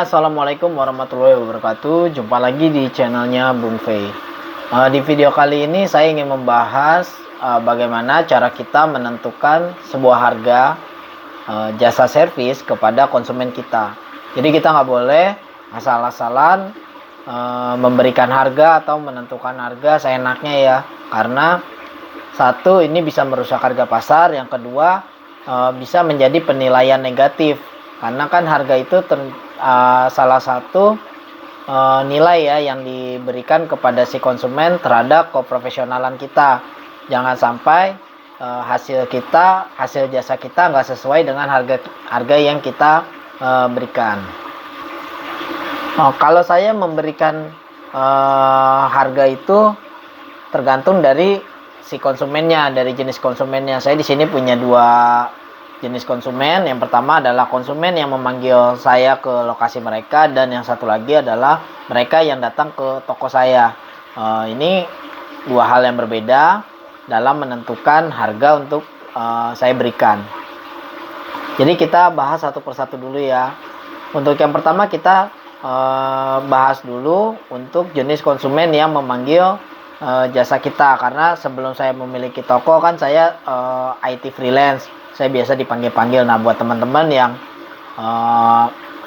Assalamualaikum warahmatullahi wabarakatuh. Jumpa lagi di channelnya Bung Fei. Di video kali ini saya ingin membahas bagaimana cara kita menentukan sebuah harga jasa servis kepada konsumen kita. Jadi kita nggak boleh asal-asalan memberikan harga atau menentukan harga seenaknya ya. Karena satu, ini bisa merusak harga pasar. Yang kedua, bisa menjadi penilaian negatif. Karena kan harga itu salah satu nilai ya yang diberikan kepada si konsumen terhadap keprofesionalan kita. Jangan sampai hasil jasa kita nggak sesuai dengan harga yang kita berikan. Kalau saya memberikan harga itu tergantung dari si konsumennya, dari jenis konsumennya. Saya di sini punya dua jenis konsumen. Yang pertama adalah konsumen yang memanggil saya ke lokasi mereka, dan yang satu lagi adalah mereka yang datang ke toko saya. Ini dua hal yang berbeda dalam menentukan harga untuk saya berikan. Jadi kita bahas satu persatu dulu ya. Untuk yang pertama kita bahas dulu untuk jenis konsumen yang memanggil jasa kita. Karena sebelum saya memiliki toko kan saya IT freelance. Saya biasa dipanggil-panggil. Nah, buat teman-teman yang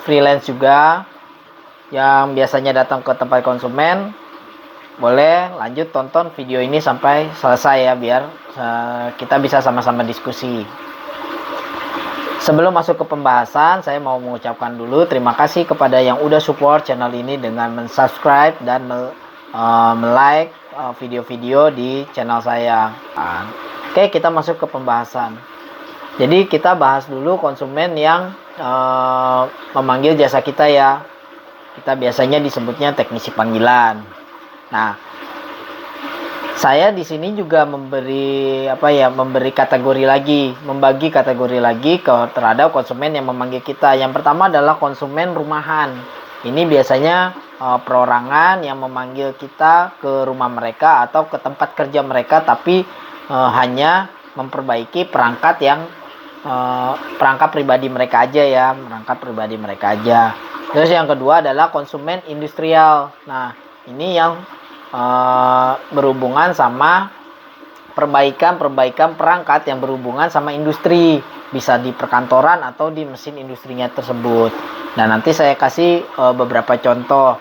freelance juga, yang biasanya datang ke tempat konsumen, boleh lanjut tonton video ini sampai selesai ya, biar kita bisa sama-sama diskusi. Sebelum masuk ke pembahasan, saya mau mengucapkan dulu terima kasih kepada yang udah support channel ini dengan mensubscribe dan like video-video di channel saya. Oke, kita masuk ke pembahasan. Jadi kita bahas dulu konsumen yang memanggil jasa kita ya. Kita biasanya disebutnya teknisi panggilan. Nah, saya di sini juga membagi kategori lagi terhadap konsumen yang memanggil kita. Yang pertama adalah konsumen rumahan. Ini biasanya perorangan yang memanggil kita ke rumah mereka atau ke tempat kerja mereka, tapi hanya memperbaiki perangkat pribadi mereka aja ya, Terus yang kedua adalah konsumen industrial. Nah, ini yang berhubungan sama perbaikan perangkat yang berhubungan sama industri, bisa di perkantoran atau di mesin industrinya tersebut. Dan nanti saya kasih beberapa contoh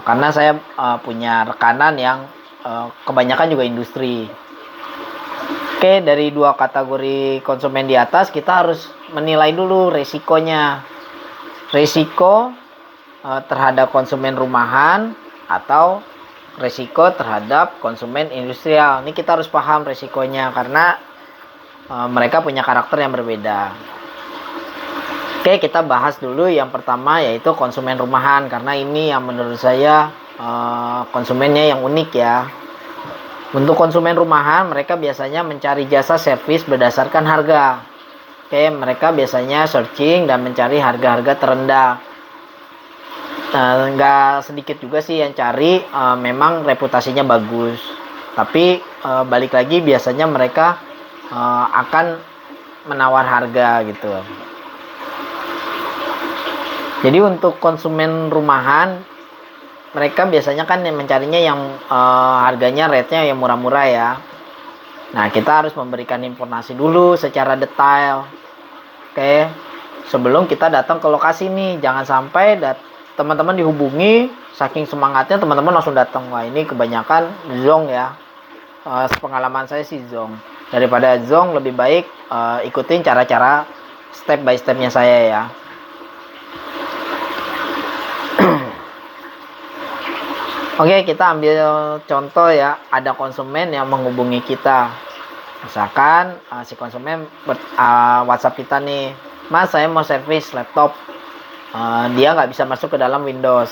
karena saya punya rekanan yang kebanyakan juga industri. Oke, dari dua kategori konsumen di atas kita harus menilai dulu resikonya. Resiko terhadap konsumen rumahan atau resiko terhadap konsumen industrial. Ini kita harus paham resikonya karena mereka punya karakter yang berbeda. Oke, kita bahas dulu yang pertama, yaitu konsumen rumahan, karena ini yang menurut saya konsumennya yang unik ya. Untuk konsumen rumahan, mereka biasanya mencari jasa servis berdasarkan harga. Oke, mereka biasanya searching dan mencari harga-harga terendah. Nggak sedikit juga sih yang cari memang reputasinya bagus. Tapi balik lagi biasanya mereka akan menawar harga gitu. Jadi untuk konsumen rumahan, mereka biasanya kan mencarinya yang harganya rate-nya yang murah-murah ya. Nah, kita harus memberikan informasi dulu secara detail. Oke, sebelum kita datang ke lokasi nih, jangan sampai teman-teman dihubungi, saking semangatnya teman-teman langsung datang. Wah, ini kebanyakan zong ya. Pengalaman saya sih zong. Daripada zong, lebih baik ikutin cara-cara step by stepnya saya ya. Oke, kita ambil contoh ya. Ada konsumen yang menghubungi kita. Misalkan si konsumen WhatsApp kita nih, Mas, saya mau servis laptop. Dia nggak bisa masuk ke dalam Windows.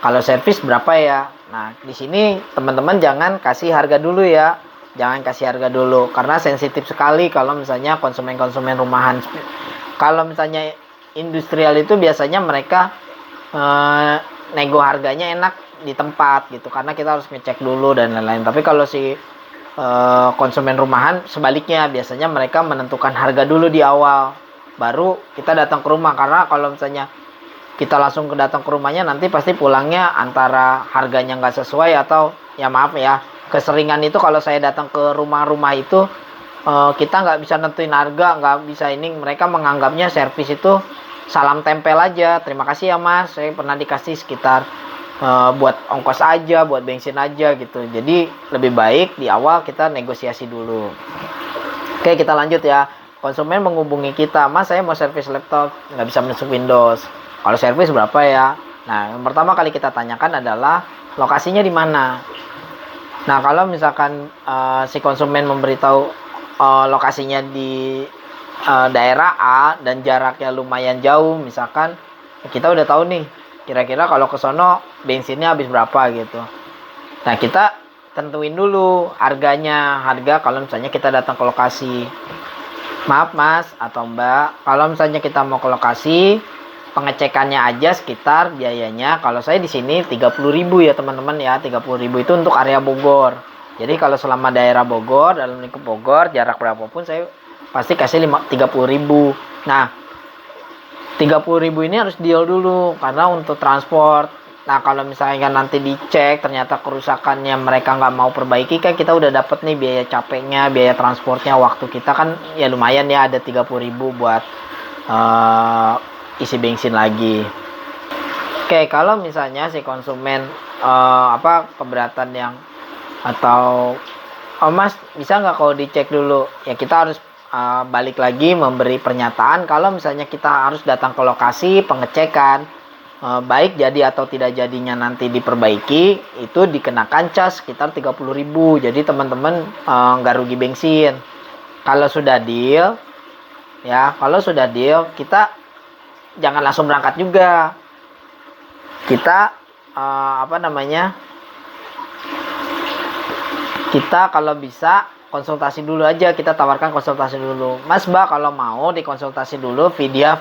Kalau servis berapa ya? Nah, di sini teman-teman jangan kasih harga dulu ya. Karena sensitif sekali kalau misalnya konsumen rumahan. Kalau misalnya industrial itu biasanya mereka nego harganya enak di tempat gitu, karena kita harus ngecek dulu dan lain-lain. Tapi kalau si konsumen rumahan sebaliknya, biasanya mereka menentukan harga dulu di awal, baru kita datang ke rumah. Karena kalau misalnya kita langsung datang ke rumahnya, nanti pasti pulangnya antara harganya nggak sesuai atau ya maaf ya, keseringan itu kalau saya datang ke rumah-rumah itu kita nggak bisa nentuin harga, nggak bisa ini, mereka menganggapnya servis itu salam tempel aja, terima kasih ya mas, saya pernah dikasih sekitar buat ongkos aja, buat bensin aja gitu. Jadi lebih baik di awal kita negosiasi dulu. Oke, kita lanjut ya. Konsumen menghubungi kita, mas saya mau servis laptop, nggak bisa masuk Windows, kalau servis berapa ya? Nah, yang pertama kali kita tanyakan adalah lokasinya di mana. Nah, kalau misalkan si konsumen memberitahu lokasinya di daerah A dan jaraknya lumayan jauh, misalkan kita udah tahu nih kira-kira kalau ke sono bensinnya habis berapa gitu. Nah, kita tentuin dulu harganya, harga kalau misalnya kita datang ke lokasi. Maaf mas atau mbak, kalau misalnya kita mau ke lokasi, pengecekannya aja sekitar biayanya, kalau saya di sini 30.000 ya teman-teman ya, 30.000 itu untuk area Bogor. Jadi kalau selama daerah Bogor, dalam lingkup Bogor, jarak berapapun saya pasti kasih 30.000. Nah, 30.000 ini harus deal dulu karena untuk transport. Nah, kalau misalnya nanti dicek ternyata kerusakannya mereka nggak mau perbaiki, kan kita udah dapet nih biaya capeknya, biaya transportnya, waktu kita kan ya lumayan ya, ada 30.000 buat isi bensin lagi. Oke, kalau misalnya si konsumen keberatan yang atau mas bisa nggak kalau dicek dulu, ya kita harus balik lagi memberi pernyataan kalau misalnya kita harus datang ke lokasi pengecekan, baik jadi atau tidak jadinya nanti diperbaiki, itu dikenakan cas sekitar 30.000. Jadi teman-teman nggak rugi bensin. Kalau sudah deal ya, kalau sudah deal kita jangan langsung berangkat juga. Kita kita kalau bisa konsultasi dulu aja, kita tawarkan konsultasi dulu. Mas mbak kalau mau dikonsultasi dulu via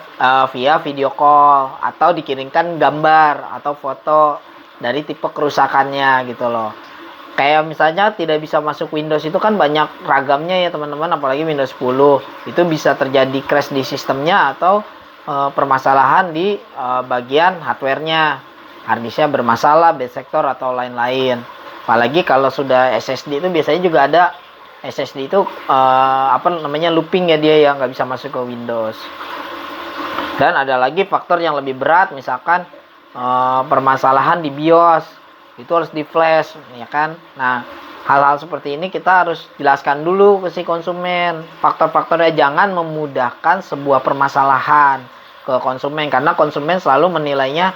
video call atau dikirimkan gambar atau foto dari tipe kerusakannya gitu loh. Kayak misalnya tidak bisa masuk Windows itu kan banyak ragamnya ya teman-teman, apalagi Windows 10. Itu bisa terjadi crash di sistemnya atau permasalahan di bagian hardware-nya. Harddisknya bermasalah, bad sector atau lain-lain. Apalagi kalau sudah SSD itu biasanya juga ada SSD itu looping ya dia yang nggak bisa masuk ke Windows. Dan ada lagi faktor yang lebih berat, misalkan permasalahan di BIOS itu harus di flash ya kan. Nah, hal-hal seperti ini kita harus jelaskan dulu ke si konsumen faktor-faktornya, jangan memudahkan sebuah permasalahan ke konsumen karena konsumen selalu menilainya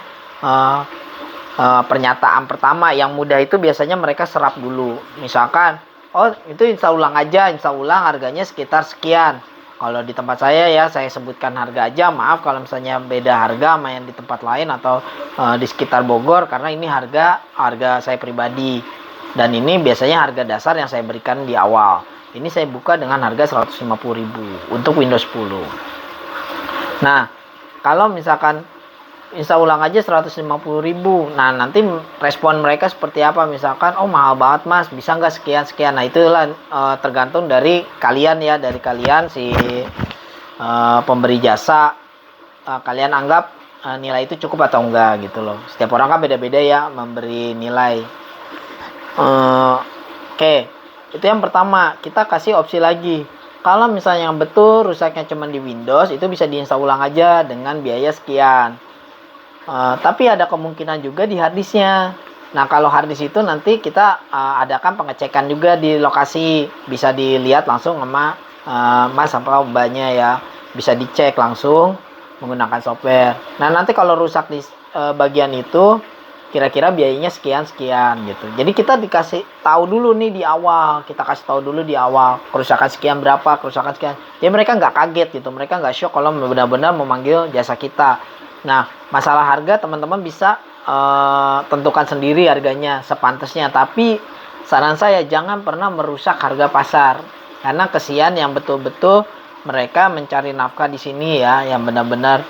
pernyataan pertama yang mudah itu biasanya mereka serap dulu. Misalkan oh itu install ulang aja, install ulang harganya sekitar sekian. Kalau di tempat saya ya saya sebutkan harga aja, maaf kalau misalnya beda harga sama yang di tempat lain atau di sekitar Bogor, karena ini harga saya pribadi. Dan ini biasanya harga dasar yang saya berikan di awal. Ini saya buka dengan harga 150.000 untuk Windows 10. Nah, kalau misalkan install ulang aja 150.000. Nah, nanti respon mereka seperti apa? Misalkan, oh mahal banget mas, bisa nggak sekian-sekian. Nah, itulah tergantung dari kalian ya, dari kalian si pemberi jasa. Kalian anggap nilai itu cukup atau enggak gitu loh. Setiap orang kan beda-beda ya memberi nilai. Oke, itu yang pertama. Kita kasih opsi lagi. Kalau misalnya yang betul rusaknya cuma di Windows, itu bisa diinstal ulang aja dengan biaya sekian. Tapi ada kemungkinan juga di harddisknya. Nah, kalau harddisk itu nanti kita adakan pengecekan juga di lokasi, bisa dilihat langsung sama mas atau mbaknya ya, bisa dicek langsung menggunakan software. Nah, nanti kalau rusak di bagian itu kira-kira biayanya sekian gitu. Jadi kita dikasih tahu dulu nih di awal, kerusakan sekian berapa, kerusakan sekian. Jadi mereka nggak kaget gitu, mereka nggak shock kalau benar-benar memanggil jasa kita. Nah, masalah harga teman-teman bisa tentukan sendiri harganya sepantasnya. Tapi saran saya jangan pernah merusak harga pasar. Karena kesian yang betul-betul mereka mencari nafkah di sini ya, yang benar-benar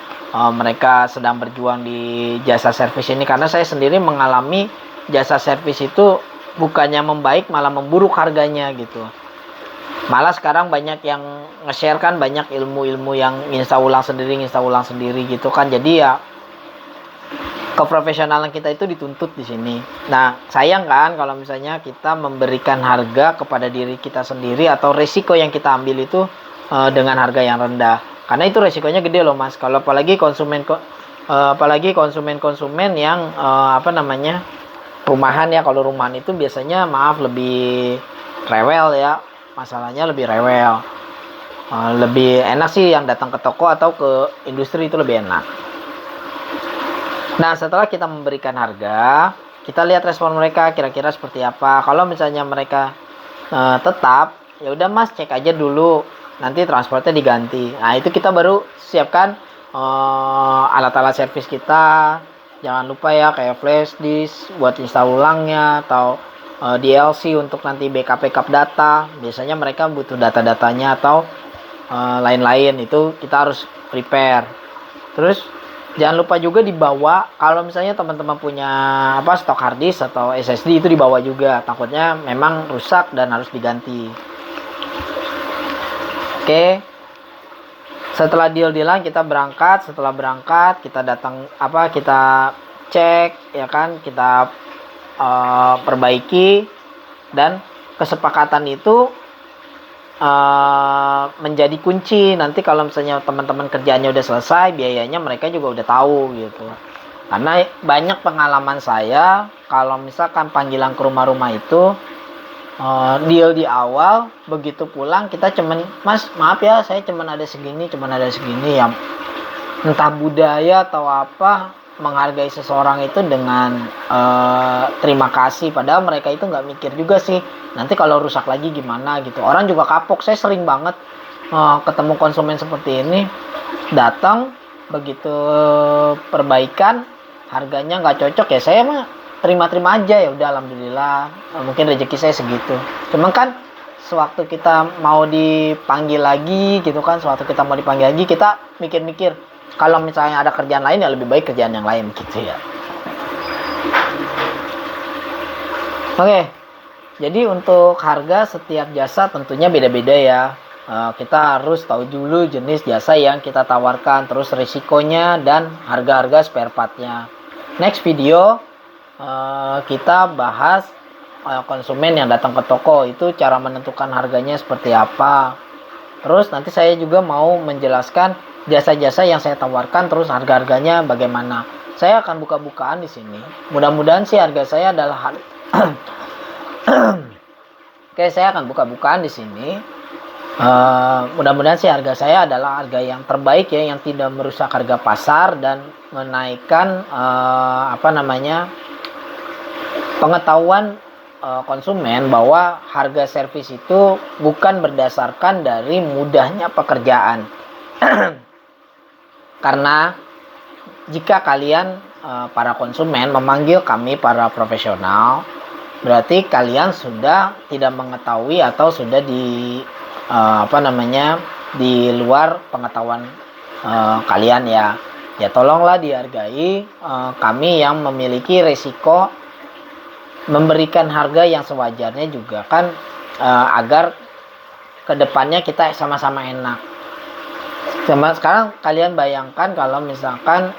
mereka sedang berjuang di jasa servis ini. Karena saya sendiri mengalami jasa servis itu bukannya membaik malah memburuk harganya gitu. Malah sekarang banyak yang nge-share kan banyak ilmu-ilmu yang install ulang sendiri gitu kan. Jadi ya keprofesionalan kita itu dituntut di sini. Nah, sayang kan kalau misalnya kita memberikan harga kepada diri kita sendiri atau resiko yang kita ambil itu dengan harga yang rendah. Karena itu resikonya gede loh, Mas. Kalau apalagi konsumen-konsumen yang rumahan ya. Kalau rumahan itu biasanya lebih rewel ya. Masalahnya lebih rewel. Lebih enak sih yang datang ke toko atau ke industri itu lebih enak. Nah, setelah kita memberikan harga, kita lihat respon mereka kira-kira seperti apa. Kalau misalnya mereka tetap, ya udah Mas, cek aja dulu, nanti transportnya diganti. Nah, itu kita baru siapkan alat-alat servis kita. Jangan lupa ya, kayak flash disk buat install ulangnya, atau DLC untuk nanti backup data. Biasanya mereka butuh data-datanya atau lain-lain, itu kita harus prepare. Terus jangan lupa juga dibawa, kalau misalnya teman-teman punya stok hard disk atau SSD itu dibawa juga, takutnya memang rusak dan harus diganti. Oke. Setelah deal-dealan kita berangkat, setelah berangkat kita datang kita cek ya kan, kita perbaiki, dan kesepakatan itu menjadi kunci. Nanti kalau misalnya teman-teman kerjaannya udah selesai, biayanya mereka juga udah tahu gitu. Karena banyak pengalaman saya, kalau misalkan panggilan ke rumah-rumah itu deal di awal, begitu pulang kita cuman, Mas maaf ya saya cuman ada segini ya. Entah budaya atau apa, menghargai seseorang itu dengan terima kasih, padahal mereka itu nggak mikir juga sih nanti kalau rusak lagi gimana gitu. Orang juga kapok. Saya sering banget ketemu konsumen seperti ini, datang begitu perbaikan harganya nggak cocok, ya saya mah terima-terima aja, ya udah alhamdulillah, mungkin rezeki saya segitu. Cuman kan sewaktu kita mau dipanggil lagi gitu kan, kita mikir-mikir, kalau misalnya ada kerjaan lain ya lebih baik kerjaan yang lain gitu ya. Oke, jadi untuk harga setiap jasa tentunya beda-beda ya. Kita harus tahu dulu jenis jasa yang kita tawarkan, terus risikonya dan harga-harga spare partnya. Next video kita bahas konsumen yang datang ke toko itu cara menentukan harganya seperti apa. Terus nanti saya juga mau menjelaskan jasa-jasa yang saya tawarkan, terus harga-harganya bagaimana. Saya akan buka-bukaan di sini. Mudah-mudahan sih harga saya adalah Oke, saya akan buka-bukaan di sini. Mudah-mudahan sih harga saya adalah harga yang terbaik ya, yang tidak merusak harga pasar dan menaikkan pengetahuan konsumen bahwa harga servis itu bukan berdasarkan dari mudahnya pekerjaan. Karena jika kalian para konsumen memanggil kami para profesional, berarti kalian sudah tidak mengetahui atau sudah di luar pengetahuan kalian ya. Ya tolonglah dihargai kami yang memiliki resiko memberikan harga yang sewajarnya juga kan, agar kedepannya kita sama-sama enak. Sekarang kalian bayangkan kalau misalkan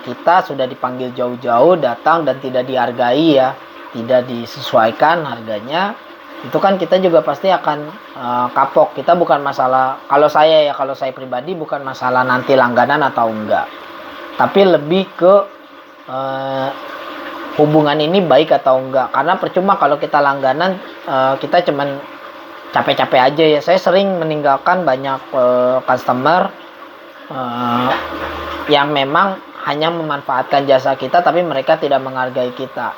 kita sudah dipanggil jauh-jauh datang dan tidak dihargai ya, tidak disesuaikan harganya, itu kan kita juga pasti akan kapok. Kita bukan masalah, kalau saya pribadi bukan masalah nanti langganan atau enggak, tapi lebih ke hubungan ini baik atau enggak. Karena percuma kalau kita langganan, kita cuman capek-capek aja ya. Saya sering meninggalkan banyak customer yang memang hanya memanfaatkan jasa kita, tapi mereka tidak menghargai kita.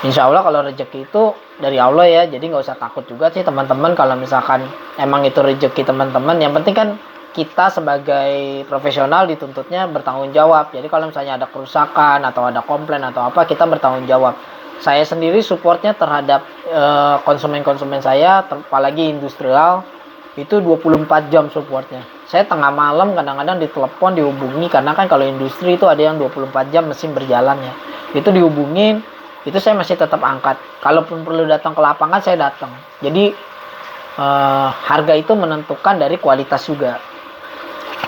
Insya Allah kalau rezeki itu dari Allah ya, jadi nggak usah takut juga sih teman-teman kalau misalkan emang itu rezeki teman-teman. Yang penting kan kita sebagai profesional dituntutnya bertanggung jawab. Jadi kalau misalnya ada kerusakan atau ada komplain atau apa, kita bertanggung jawab. Saya sendiri supportnya terhadap konsumen-konsumen saya, apalagi industrial, itu 24 jam supportnya. Saya tengah malam kadang-kadang ditelepon, dihubungi, karena kan kalau industri itu ada yang 24 jam mesin berjalan ya. Itu dihubungin, itu saya masih tetap angkat. Kalaupun perlu datang ke lapangan, saya datang. Jadi harga itu menentukan dari kualitas juga.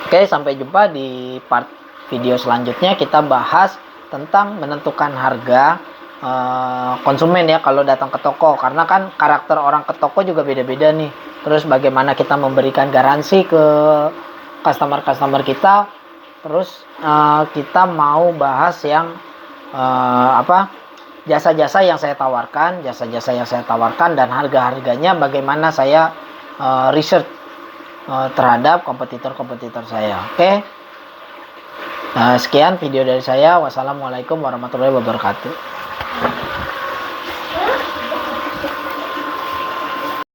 Oke, sampai jumpa di part video selanjutnya. Kita bahas tentang menentukan harga konsumen ya kalau datang ke toko, karena kan karakter orang ke toko juga beda-beda nih. Terus bagaimana kita memberikan garansi ke customer kita. Terus kita mau bahas yang jasa-jasa yang saya tawarkan, dan harga-harganya bagaimana saya research terhadap kompetitor-kompetitor saya. Oke. Sekian video dari saya. Wassalamualaikum warahmatullahi wabarakatuh.